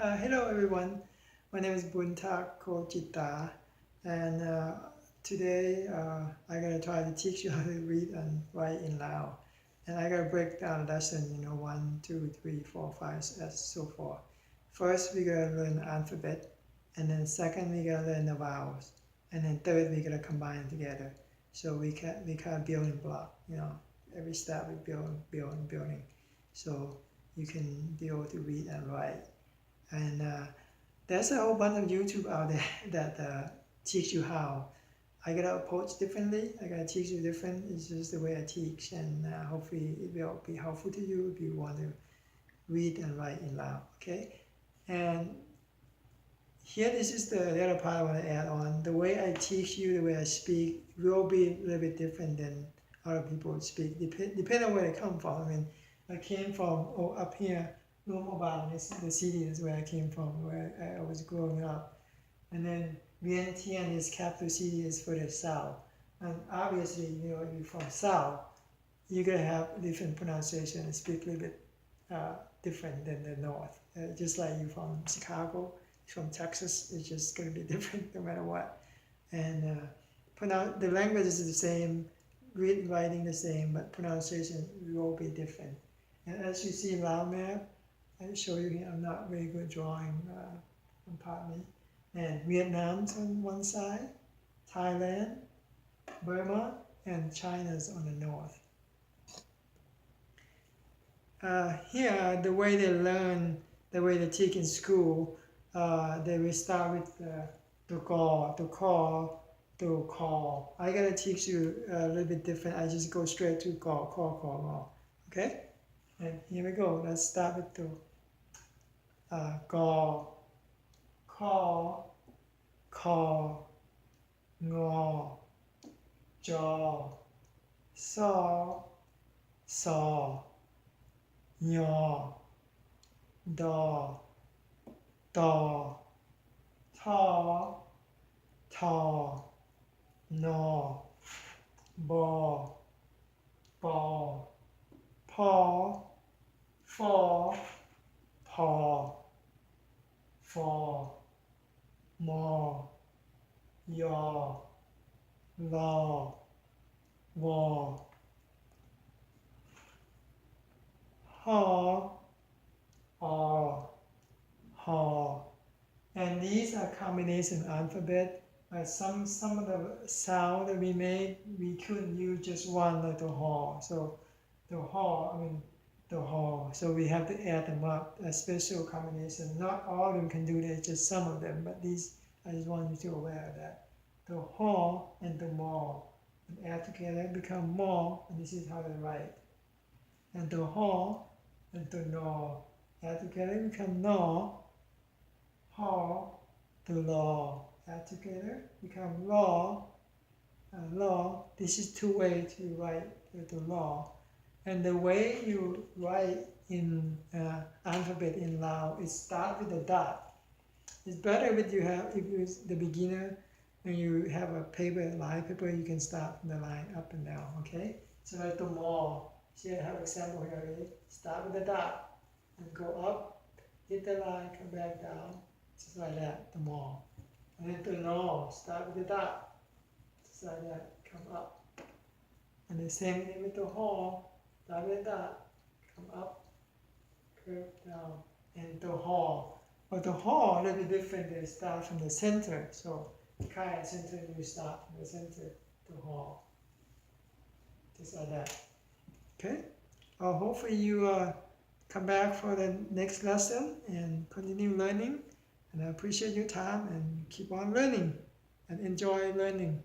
Hello everyone, my name is Buntak Kochita, and today I'm gonna try to teach you how to read and write in Lao. And I'm gonna break down lesson, 1, 2, 3, 4, 5, and so forth. First, we're gonna learn the alphabet, and then second, we're gonna learn the vowels, and then third, we're gonna combine together. So we can building block, every step we building. So you can be able to read and write. And there's a whole bunch of YouTube out there that teach you how. I gotta approach differently. I gotta teach you different. It's just the way I teach, and hopefully it will be helpful to you if you want to read and write in Lao. Okay, and here this is the other part I want to add on. The way I teach you, the way I speak, will be a little bit different than other people speak. Depending on where they come from. I mean, I came from up here. Mobile, the city is where I came from, where I was growing up. And then Vientiane is capital city, is for the south. And obviously, you're from south, you're gonna have different pronunciation and speak a little bit different than the north. Just like you from Chicago, from Texas, it's just gonna be different no matter what. And the language is the same, reading, writing the same, but pronunciation will be different. And as you see Lao map, I show you here, I'm not very good drawing, pardon me. And Vietnam's on one side, Thailand, Burma, and China's on the north. Here, the way they learn, the way they teach in school, they will start with the call, the call, the call. I gotta teach you a little bit different. I just go straight to call. Okay? And here we go. Let's start with the gò, kho, khò, ngò, jò, so, sò, nhò, đò, tò, thò, thò, nò, bò, bò, pò, phò, phò, phò, mò, yò, lò, wò, hò, hò. And these are combination alphabet. Some of the sound that we made, we couldn't use just one, like the hò. So the hò, so we have to add them up, a special combination. Not all of them can do that, just some of them, but these, I just want you to be aware of that. The hò and the mò, and add together become mò, and this is how they write. And the hò and the nò, add together become nò, hò, the lò, add together become lò, lò. This is two ways to write the lò. And the way you write in alphabet in Lao is start with a dot. It's better if you're the beginner, when you have a line paper, you can start from the line up and down, okay? So like the mò, see I have example here already. Start with the dot and go up, hit the line, come back down, just like that, the mò. And then the nò, start with the dot, just like that, come up. And the same thing with the hò. Start with that, come up, curve down, and the hò. But the hò a little bit different, they start from the center. So kind of center, you start from the center, the hò. Just like that. Okay? Hopefully you come back for the next lesson and continue learning. And I appreciate your time and keep on learning and enjoy learning.